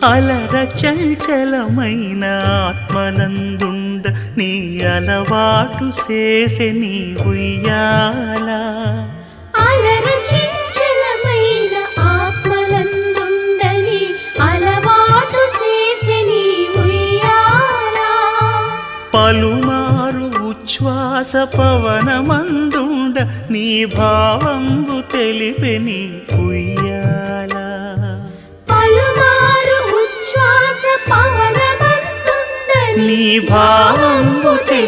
అలర చంచలమైన ఆత్మనందుండ నీ అలవాటు చేసే నీ ఉయ్యాల. అలర చంచలమైన ఆత్మనందుండ నీ అలవాటు చేసే నీ ఉయ్యాల. పలుమారు ఉచ్ఛ్వాస పవనమందుండ నీ భావంబు తెలిపే నీ ఉయ్యాల. పలుమారు ఉచ్ఛ్వాస పవనమందుండ నీ భావంబు తెలిపే